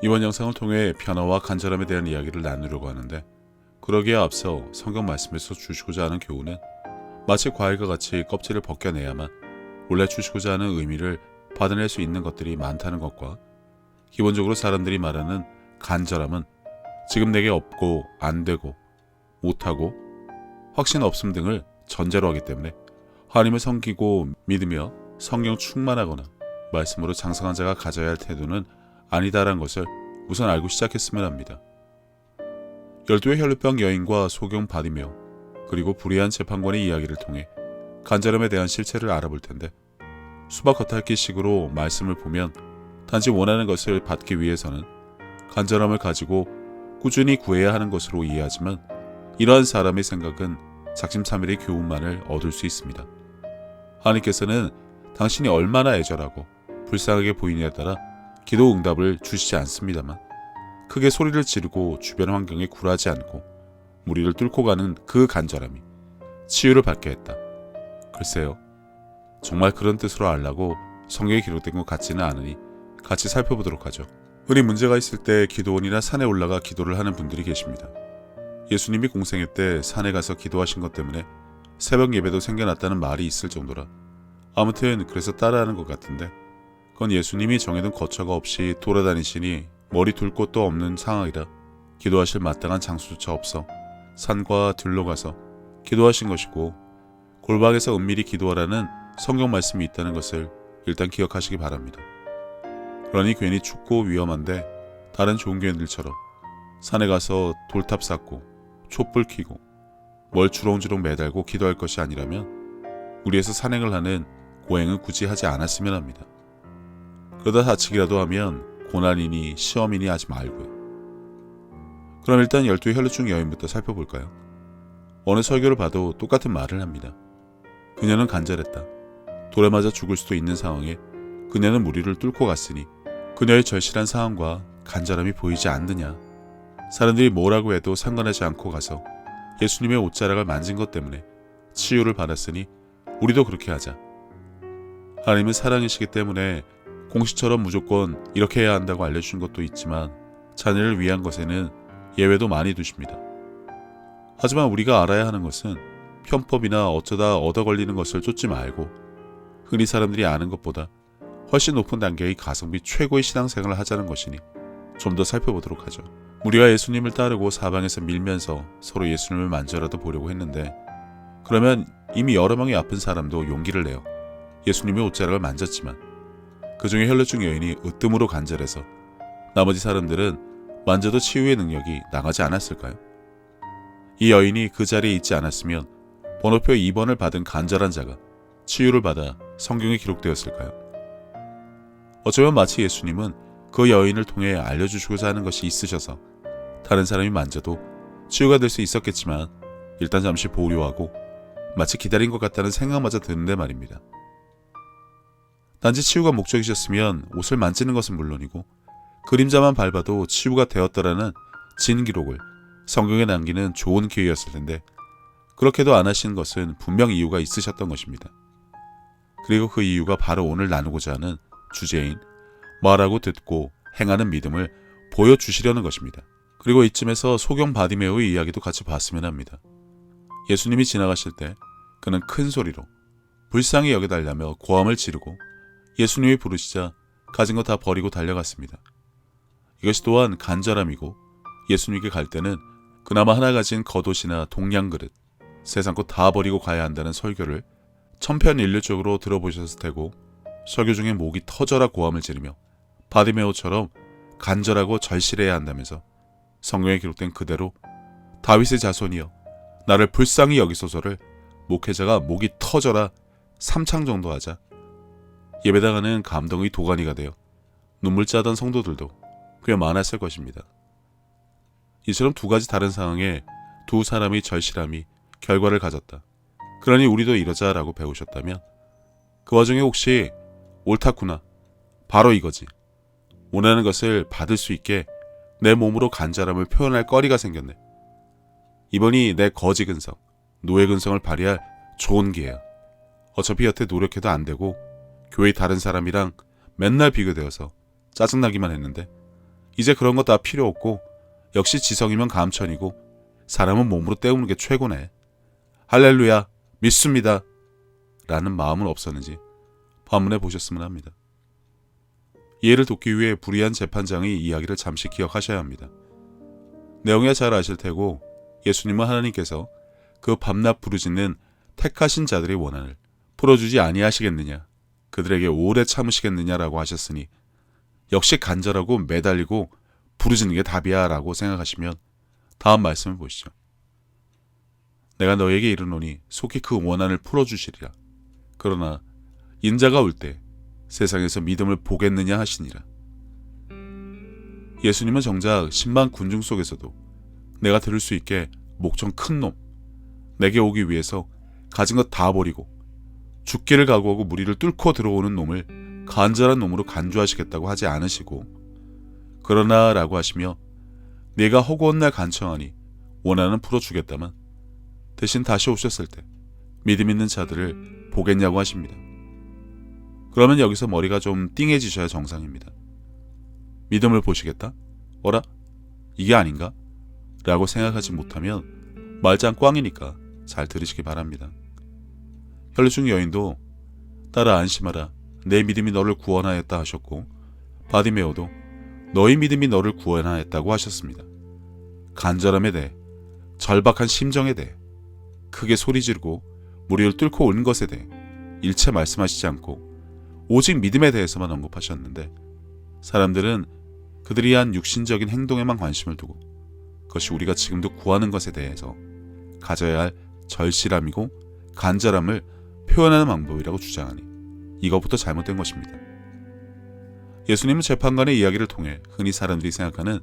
이번 영상을 통해 변화와 간절함에 대한 이야기를 나누려고 하는데, 그러기에 앞서 성경 말씀에서 주시고자 하는 교훈은 마치 과일과 같이 껍질을 벗겨내야만 원래 주시고자 하는 의미를 받아낼 수 있는 것들이 많다는 것과, 기본적으로 사람들이 말하는 간절함은 지금 내게 없고 안 되고 못하고 확신 없음 등을 전제로 하기 때문에 하나님을 섬기고 믿으며 성령 충만하거나 말씀으로 장성한 자가 가져야 할 태도는 아니다라는 것을 우선 알고 시작했으면 합니다. 12의 혈루병 여인과 소경 바디메오, 그리고 불의한 재판관의 이야기를 통해 간절함에 대한 실체를 알아볼 텐데, 수박 겉핥기식으로 말씀을 보면 단지 원하는 것을 받기 위해서는 간절함을 가지고 꾸준히 구해야 하는 것으로 이해하지만, 이러한 사람의 생각은 작심삼일의 교훈만을 얻을 수 있습니다. 하나님께서는 당신이 얼마나 애절하고 불쌍하게 보이느냐에 따라 기도 응답을 주시지 않습니다만, 크게 소리를 지르고 주변 환경에 굴하지 않고 무리를 뚫고 가는 그 간절함이 치유를 받게 했다. 글쎄요, 정말 그런 뜻으로 알라고 성경에 기록된 것 같지는 않으니 같이 살펴보도록 하죠. 흔히 문제가 있을 때 기도원이나 산에 올라가 기도를 하는 분들이 계십니다. 예수님이 공생애 때 산에 가서 기도하신 것 때문에 새벽 예배도 생겨났다는 말이 있을 정도라, 아무튼 그래서 따라하는 것 같은데, 그건 예수님이 정해둔 거처가 없이 돌아다니시니 머리 둘 곳도 없는 상황이라 기도하실 마땅한 장소조차 없어 산과 들로 가서 기도하신 것이고, 골방에서 은밀히 기도하라는 성경 말씀이 있다는 것을 일단 기억하시기 바랍니다. 그러니 괜히 춥고 위험한데 다른 종교인들처럼 산에 가서 돌탑 쌓고 촛불 켜고 뭘 주렁주렁 매달고 기도할 것이 아니라면 무리해서 산행을 하는 고행은 굳이 하지 않았으면 합니다. 그러다 다치기라도 하면 고난이니 시험이니 하지 말고요. 그럼 일단 12의 혈루증 여인부터 살펴볼까요? 어느 설교를 봐도 똑같은 말을 합니다. 그녀는 간절했다. 돌에 맞아 죽을 수도 있는 상황에 그녀는 무리를 뚫고 갔으니 그녀의 절실한 상황과 간절함이 보이지 않느냐. 사람들이 뭐라고 해도 상관하지 않고 가서 예수님의 옷자락을 만진 것 때문에 치유를 받았으니 우리도 그렇게 하자. 하나님은 사랑이시기 때문에 공식처럼 무조건 이렇게 해야 한다고 알려주신 것도 있지만, 자녀를 위한 것에는 예외도 많이 두십니다. 하지만 우리가 알아야 하는 것은 편법이나 어쩌다 얻어 걸리는 것을 쫓지 말고 흔히 사람들이 아는 것보다 훨씬 높은 단계의 가성비 최고의 신앙생활을 하자는 것이니 좀 더 살펴보도록 하죠. 우리가 예수님을 따르고 사방에서 밀면서 서로 예수님을 만져라도 보려고 했는데, 그러면 이미 여러 명의 아픈 사람도 용기를 내어 예수님의 옷자락을 만졌지만 그 중에 혈루증 여인이 으뜸으로 간절해서 나머지 사람들은 만져도 치유의 능력이 나가지 않았을까요? 이 여인이 그 자리에 있지 않았으면 번호표 2번을 받은 간절한 자가 치유를 받아 성경에 기록되었을까요? 어쩌면 마치 예수님은 그 여인을 통해 알려주시고자 하는 것이 있으셔서 다른 사람이 만져도 치유가 될 수 있었겠지만 일단 잠시 보류하고 마치 기다린 것 같다는 생각마저 드는데 말입니다. 단지 치유가 목적이셨으면 옷을 만지는 것은 물론이고 그림자만 밟아도 치유가 되었더라는 진기록을 성경에 남기는 좋은 기회였을 텐데, 그렇게도 안 하신 것은 분명 이유가 있으셨던 것입니다. 그리고 그 이유가 바로 오늘 나누고자 하는 주제인 말하고 듣고 행하는 믿음을 보여주시려는 것입니다. 그리고 이쯤에서 소경 바디메오의 이야기도 같이 봤으면 합니다. 예수님이 지나가실 때 그는 큰 소리로 불쌍히 여겨달라며 고함을 지르고 예수님이 부르시자 가진 거 다 버리고 달려갔습니다. 이것이 또한 간절함이고, 예수님께 갈 때는 그나마 하나 가진 겉옷이나 동양 그릇, 세상 것 다 버리고 가야 한다는 설교를 천편일률적으로 들어보셨을 테고, 설교 중에 목이 터져라 고함을 지르며 바디메오처럼 간절하고 절실해야 한다면서 성경에 기록된 그대로 다윗의 자손이여 나를 불쌍히 여기소서를 목회자가 목이 터져라 3창 정도 하자 예배당하는 감동의 도가니가 되어 눈물 짜던 성도들도 꽤 많았을 것입니다. 이처럼 두 가지 다른 상황에 두 사람의 절실함이 결과를 가졌다. 그러니 우리도 이러자라고 배우셨다면, 그 와중에 혹시 옳다구나, 바로 이거지, 원하는 것을 받을 수 있게 내 몸으로 간절함을 표현할 거리가 생겼네, 이번이 내 거지 근성, 노예 근성을 발휘할 좋은 기회야. 어차피 여태 노력해도 안 되고 교회 다른 사람이랑 맨날 비교되어서 짜증나기만 했는데 이제 그런 거 다 필요 없고 역시 지성이면 감천이고 사람은 몸으로 때우는 게 최고네. 할렐루야, 믿습니다. 라는 마음은 없었는지 반문해 보셨으면 합니다. 이해를 돕기 위해 불의한 재판장의 이야기를 잠시 기억하셔야 합니다. 내용이야 잘 아실 테고 예수님은 하나님께서 그 밤낮 부르짖는 택하신 자들의 원한을 풀어주지 아니하시겠느냐, 그들에게 오래 참으시겠느냐라고 하셨으니 역시 간절하고 매달리고 부르짖는 게 답이야 라고 생각하시면 다음 말씀을 보시죠. 내가 너에게 이르노니 속히 그 원한을 풀어주시리라. 그러나 인자가 올 때 세상에서 믿음을 보겠느냐 하시니라. 예수님은 정작 10만 군중 속에서도 내가 들을 수 있게 목청 큰 놈, 내게 오기 위해서 가진 것 다 버리고 죽기를 각오하고 무리를 뚫고 들어오는 놈을 간절한 놈으로 간주하시겠다고 하지 않으시고, 그러나 라고 하시며 네가 허구한 날 간청하니 원하는 풀어주겠다만 대신 다시 오셨을 때 믿음 있는 자들을 보겠냐고 하십니다. 그러면 여기서 머리가 좀 띵해지셔야 정상입니다. 믿음을 보시겠다? 어라? 이게 아닌가? 라고 생각하지 못하면 말짱 꽝이니까 잘 들으시기 바랍니다. 혈류중 여인도 따라 안심하라, 내 믿음이 너를 구원하였다 하셨고, 바디메오도 너희 믿음이 너를 구원하였다고 하셨습니다. 간절함에 대해, 절박한 심정에 대해, 크게 소리 지르고 무리를 뚫고 온 것에 대해 일체 말씀하시지 않고 오직 믿음에 대해서만 언급하셨는데, 사람들은 그들이 한 육신적인 행동에만 관심을 두고 그것이 우리가 지금도 구하는 것에 대해서 가져야 할 절실함이고 간절함을 표현하는 방법이라고 주장하니 이것부터 잘못된 것입니다. 예수님은 재판관의 이야기를 통해 흔히 사람들이 생각하는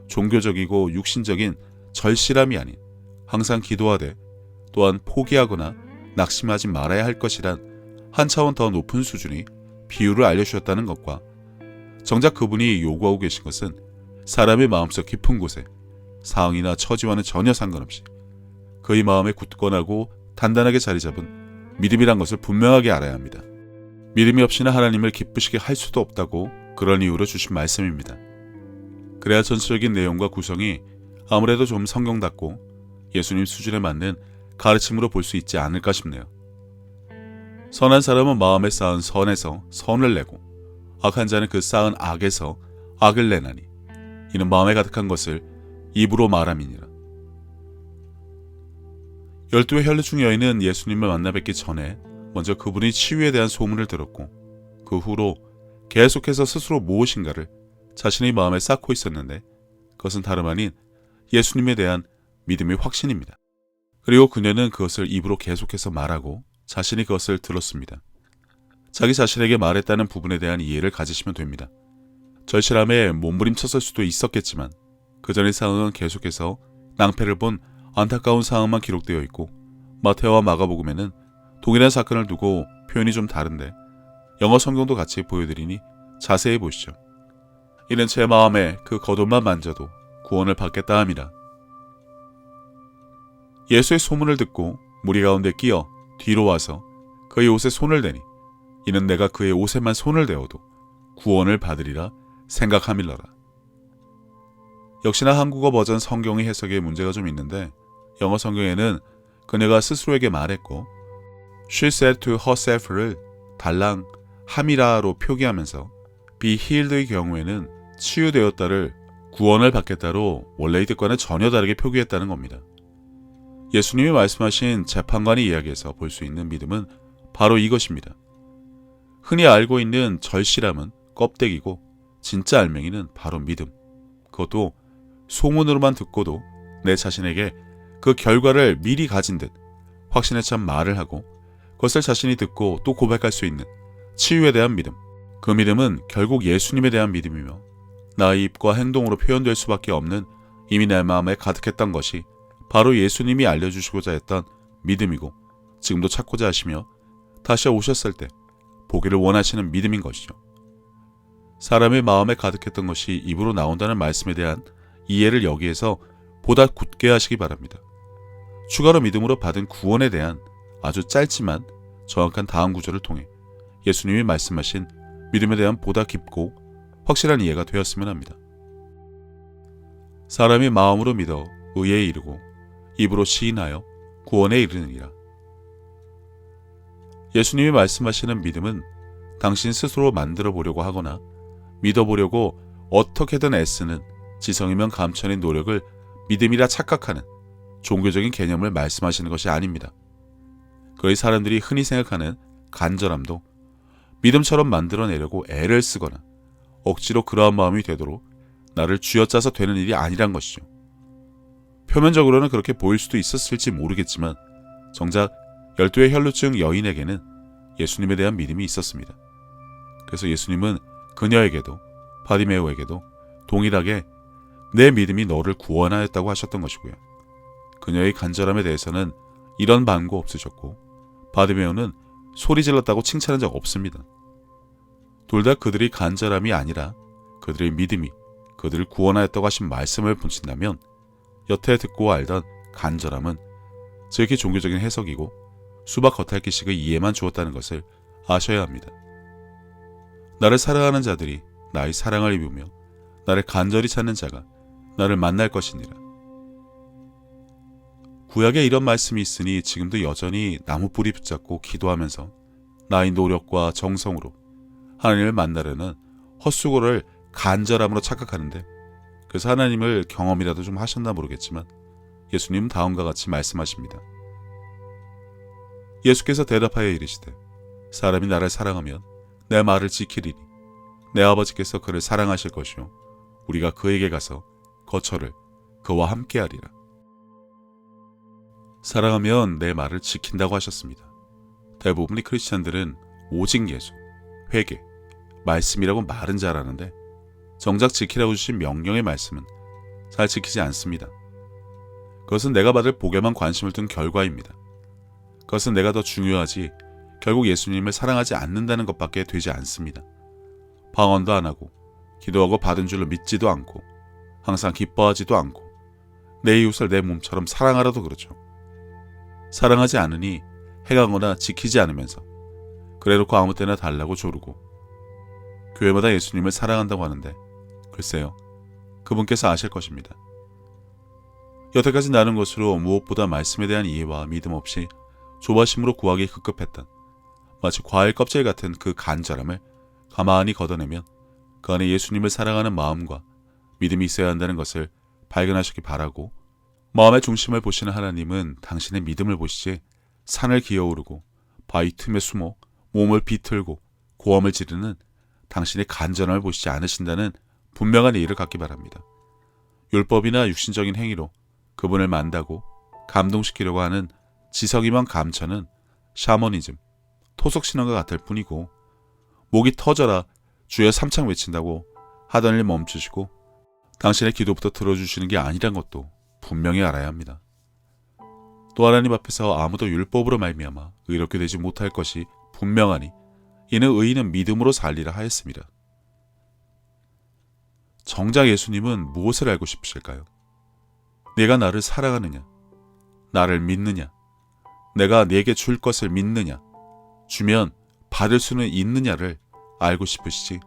종교적이고 육신적인 절실함이 아닌 항상 기도하되 또한 포기하거나 낙심하지 말아야 할 것이란 한 차원 더 높은 수준의 비유를 알려주셨다는 것과, 정작 그분이 요구하고 계신 것은 사람의 마음속 깊은 곳에 상황이나 처지와는 전혀 상관없이 그의 마음에 굳건하고 단단하게 자리 잡은 믿음이란 것을 분명하게 알아야 합니다. 믿음이 없이는 하나님을 기쁘시게 할 수도 없다고 그런 이유로 주신 말씀입니다. 그래야 전체적인 내용과 구성이 아무래도 좀 성경답고 예수님 수준에 맞는 가르침으로 볼 수 있지 않을까 싶네요. 선한 사람은 마음에 쌓은 선에서 선을 내고 악한 자는 그 쌓은 악에서 악을 내나니 이는 마음에 가득한 것을 입으로 말함이니라. 12의 혈류중 여인은 예수님을 만나 뵙기 전에 먼저 그분의 치유에 대한 소문을 들었고, 그 후로 계속해서 스스로 무엇인가를 자신의 마음에 쌓고 있었는데, 그것은 다름 아닌 예수님에 대한 믿음의 확신입니다. 그리고 그녀는 그것을 입으로 계속해서 말하고 자신이 그것을 들었습니다. 자기 자신에게 말했다는 부분에 대한 이해를 가지시면 됩니다. 절실함에 몸부림쳤을 수도 있었겠지만 그 전의 상황은 계속해서 낭패를 본 안타까운 상황만 기록되어 있고, 마태와 마가복음에는 동일한 사건을 두고 표현이 좀 다른데 영어 성경도 같이 보여드리니 자세히 보시죠. 이는 제 마음에 그 겉옷만 만져도 구원을 받겠다 함이라. 예수의 소문을 듣고 무리 가운데 끼어 뒤로 와서 그의 옷에 손을 대니 이는 내가 그의 옷에만 손을 대어도 구원을 받으리라 생각함일러라. 역시나 한국어 버전 성경의 해석에 문제가 좀 있는데, 영어 성경에는 그녀가 스스로에게 말했고 She said to herself를 달랑 함이라로 표기하면서 be healed의 경우에는 치유되었다를 구원을 받겠다로 원래의 뜻과는 전혀 다르게 표기했다는 겁니다. 예수님이 말씀하신 재판관의 이야기에서 볼 수 있는 믿음은 바로 이것입니다. 흔히 알고 있는 절실함은 껍데기고 진짜 알맹이는 바로 믿음. 그것도 소문으로만 듣고도 내 자신에게 그 결과를 미리 가진 듯 확신에 찬 말을 하고 그것을 자신이 듣고 또 고백할 수 있는 치유에 대한 믿음. 그 믿음은 결국 예수님에 대한 믿음이며 나의 입과 행동으로 표현될 수밖에 없는 이미 내 마음에 가득했던 것이 바로 예수님이 알려주시고자 했던 믿음이고 지금도 찾고자 하시며 다시 오셨을 때 보기를 원하시는 믿음인 것이죠. 사람의 마음에 가득했던 것이 입으로 나온다는 말씀에 대한 이해를 여기에서 보다 굳게 하시기 바랍니다. 추가로 믿음으로 받은 구원에 대한 아주 짧지만 정확한 다음 구절을 통해 예수님이 말씀하신 믿음에 대한 보다 깊고 확실한 이해가 되었으면 합니다. 사람이 마음으로 믿어 의에 이르고 입으로 시인하여 구원에 이르느니라. 예수님이 말씀하시는 믿음은 당신 스스로 만들어 보려고 하거나 믿어보려고 어떻게든 애쓰는 지성이면 감천의 노력을 믿음이라 착각하는 종교적인 개념을 말씀하시는 것이 아닙니다. 거의 사람들이 흔히 생각하는 간절함도 믿음처럼 만들어내려고 애를 쓰거나 억지로 그러한 마음이 되도록 나를 쥐어짜서 되는 일이 아니란 것이죠. 표면적으로는 그렇게 보일 수도 있었을지 모르겠지만 정작 12의 혈루증 여인에게는 예수님에 대한 믿음이 있었습니다. 그래서 예수님은 그녀에게도 바디메오에게도 동일하게 내 믿음이 너를 구원하였다고 하셨던 것이고요. 그녀의 간절함에 대해서는 이런 반고 없으셨고 바디메오는 소리 질렀다고 칭찬한 적 없습니다. 둘 다 그들의 간절함이 아니라 그들의 믿음이 그들을 구원하였다고 하신 말씀을 붙인다면 여태 듣고 알던 간절함은 지극히 종교적인 해석이고 수박 겉핥기식의 이해만 주었다는 것을 아셔야 합니다. 나를 사랑하는 자들이 나의 사랑을 입으며 나를 간절히 찾는 자가 나를 만날 것이니라. 구약에 이런 말씀이 있으니 지금도 여전히 나무뿌리 붙잡고 기도하면서 나의 노력과 정성으로 하나님을 만나려는 헛수고를 간절함으로 착각하는데, 그래서 하나님을 경험이라도 좀 하셨나 모르겠지만 예수님은 다음과 같이 말씀하십니다. 예수께서 대답하여 이르시되 사람이 나를 사랑하면 내 말을 지키리니 내 아버지께서 그를 사랑하실 것이요 우리가 그에게 가서 거처를 그와 함께하리라. 사랑하면 내 말을 지킨다고 하셨습니다. 대부분의 크리스찬들은 오직 예수, 회개, 말씀이라고 말은 잘하는데 정작 지키라고 주신 명령의 말씀은 잘 지키지 않습니다. 그것은 내가 받을 복에만 관심을 둔 결과입니다. 그것은 내가 더 중요하지 결국 예수님을 사랑하지 않는다는 것밖에 되지 않습니다. 방언도 안 하고 기도하고 받은 줄로 믿지도 않고 항상 기뻐하지도 않고 내 이웃을 내 몸처럼 사랑하라도 그러죠. 사랑하지 않으니 행하거나 지키지 않으면서 그래놓고 아무 때나 달라고 조르고 교회마다 예수님을 사랑한다고 하는데 글쎄요, 그분께서 아실 것입니다. 여태까지 나눈 것으로 무엇보다 말씀에 대한 이해와 믿음 없이 조바심으로 구하기 급급했던 마치 과일 껍질 같은 그 간절함을 가만히 걷어내면 그 안에 예수님을 사랑하는 마음과 믿음이 있어야 한다는 것을 발견하시기 바라고, 마음의 중심을 보시는 하나님은 당신의 믿음을 보시지 산을 기어오르고 바위 틈에 숨어 몸을 비틀고 고함을 지르는 당신의 간절함을 보시지 않으신다는 분명한 이해를 갖기 바랍니다. 율법이나 육신적인 행위로 그분을 만다고 감동시키려고 하는 지성이만 감천은 샤머니즘, 토속신앙과 같을 뿐이고, 목이 터져라 주여 삼창 외친다고 하던 일 멈추시고 당신의 기도부터 들어주시는 게 아니란 것도 분명히 알아야 합니다. 또 하나님 앞에서 아무도 율법으로 말미암아 의롭게 되지 못할 것이 분명하니 이는 의인은 믿음으로 살리라 하였습니다. 정작 예수님은 무엇을 알고 싶으실까요? 내가 나를 사랑하느냐? 나를 믿느냐? 내가 네게 줄 것을 믿느냐? 주면 받을 수는 있느냐를 알고 싶으시지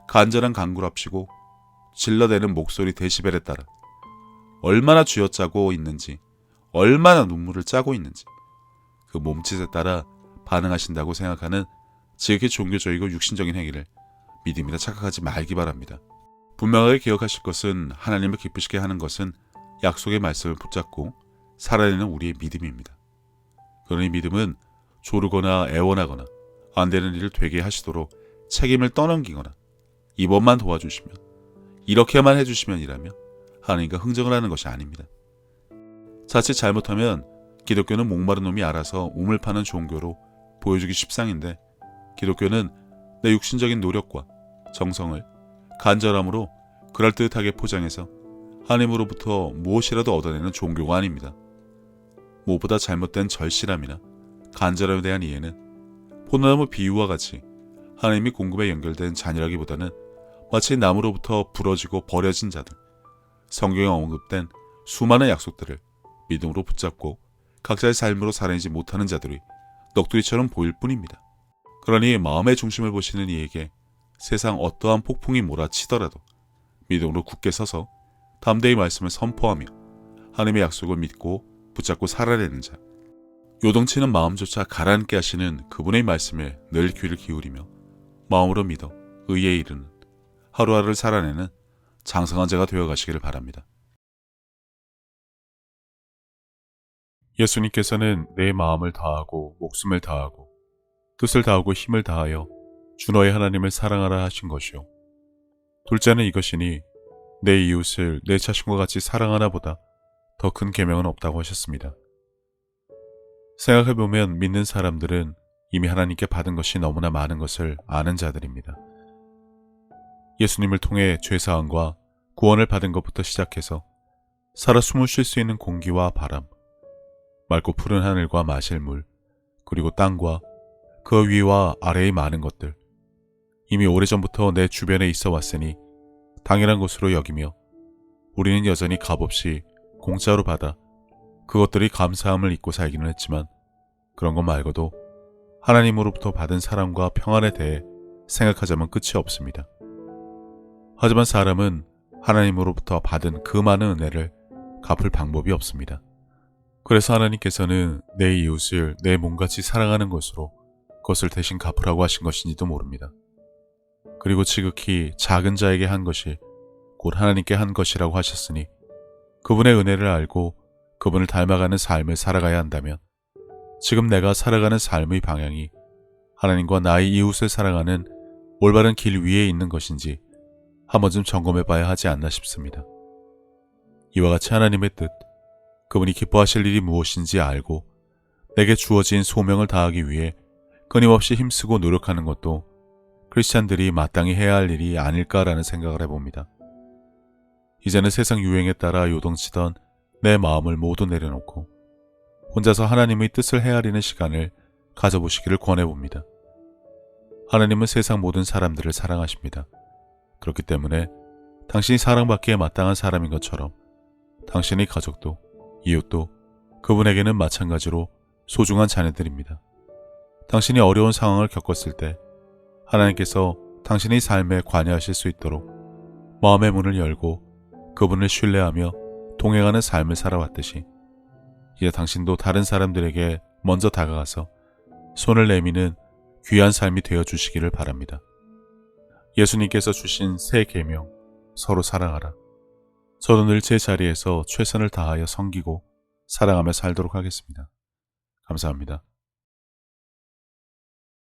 간절한 간구랍시고 질러대는 목소리 데시벨에 따라 얼마나 쥐어짜고 있는지, 얼마나 눈물을 짜고 있는지 그 몸짓에 따라 반응하신다고 생각하는 지극히 종교적이고 육신적인 행위를 믿음이라 착각하지 말기 바랍니다. 분명하게 기억하실 것은 하나님을 기쁘시게 하는 것은 약속의 말씀을 붙잡고 살아내는 우리의 믿음입니다. 그러니 믿음은 조르거나 애원하거나 안 되는 일을 되게 하시도록 책임을 떠넘기거나 이번만 도와주시면, 이렇게만 해주시면 이라며 하나님과 흥정을 하는 것이 아닙니다. 자칫 잘못하면 기독교는 목마른 놈이 알아서 우물 파는 종교로 보여주기 십상인데, 기독교는 내 육신적인 노력과 정성을 간절함으로 그럴듯하게 포장해서 하나님으로부터 무엇이라도 얻어내는 종교가 아닙니다. 무엇보다 잘못된 절실함이나 간절함에 대한 이해는 포도나무 비유와 같이 하나님이 공급에 연결된 자녀라기보다는 마치 나무로부터 부러지고 버려진 자들, 성경에 언급된 수많은 약속들을 믿음으로 붙잡고 각자의 삶으로 살아내지 못하는 자들이 넋두리처럼 보일 뿐입니다. 그러니 마음의 중심을 보시는 이에게 세상 어떠한 폭풍이 몰아치더라도 믿음으로 굳게 서서 담대히 말씀을 선포하며 하나님의 약속을 믿고 붙잡고 살아내는 자, 요동치는 마음조차 가라앉게 하시는 그분의 말씀에 늘 귀를 기울이며 마음으로 믿어 의에 이르는 하루하루를 살아내는 장성한 자가 되어 가시기를 바랍니다. 예수님께서는 내 마음을 다하고 목숨을 다하고 뜻을 다하고 힘을 다하여 주 너의 하나님을 사랑하라 하신 것이요. 둘째는 이것이니 내 이웃을 내 자신과 같이 사랑하나 보다 더 큰 계명은 없다고 하셨습니다. 생각해보면 믿는 사람들은 이미 하나님께 받은 것이 너무나 많은 것을 아는 자들입니다. 예수님을 통해 죄사함과 구원을 받은 것부터 시작해서 살아 숨을 쉴 수 있는 공기와 바람, 맑고 푸른 하늘과 마실 물, 그리고 땅과 그 위와 아래의 많은 것들, 이미 오래전부터 내 주변에 있어 왔으니 당연한 것으로 여기며 우리는 여전히 값없이 공짜로 받아 그것들이 감사함을 잊고 살기는 했지만 그런 것 말고도 하나님으로부터 받은 사랑과 평안에 대해 생각하자면 끝이 없습니다. 하지만 사람은 하나님으로부터 받은 그 많은 은혜를 갚을 방법이 없습니다. 그래서 하나님께서는 내 이웃을 내 몸같이 사랑하는 것으로 그것을 대신 갚으라고 하신 것인지도 모릅니다. 그리고 지극히 작은 자에게 한 것이 곧 하나님께 한 것이라고 하셨으니 그분의 은혜를 알고 그분을 닮아가는 삶을 살아가야 한다면 지금 내가 살아가는 삶의 방향이 하나님과 나의 이웃을 사랑하는 올바른 길 위에 있는 것인지 한 번쯤 점검해 봐야 하지 않나 싶습니다. 이와 같이 하나님의 뜻, 그분이 기뻐하실 일이 무엇인지 알고 내게 주어진 소명을 다하기 위해 끊임없이 힘쓰고 노력하는 것도 크리스찬들이 마땅히 해야 할 일이 아닐까라는 생각을 해봅니다. 이제는 세상 유행에 따라 요동치던 내 마음을 모두 내려놓고 혼자서 하나님의 뜻을 헤아리는 시간을 가져보시기를 권해봅니다. 하나님은 세상 모든 사람들을 사랑하십니다. 그렇기 때문에 당신이 사랑받기에 마땅한 사람인 것처럼 당신의 가족도 이웃도 그분에게는 마찬가지로 소중한 자녀들입니다. 당신이 어려운 상황을 겪었을 때 하나님께서 당신의 삶에 관여하실 수 있도록 마음의 문을 열고 그분을 신뢰하며 동행하는 삶을 살아왔듯이 이제 당신도 다른 사람들에게 먼저 다가가서 손을 내미는 귀한 삶이 되어주시기를 바랍니다. 예수님께서 주신 새 계명, 서로 사랑하라. 저도 늘 제 자리에서 최선을 다하여 섬기고 사랑하며 살도록 하겠습니다. 감사합니다.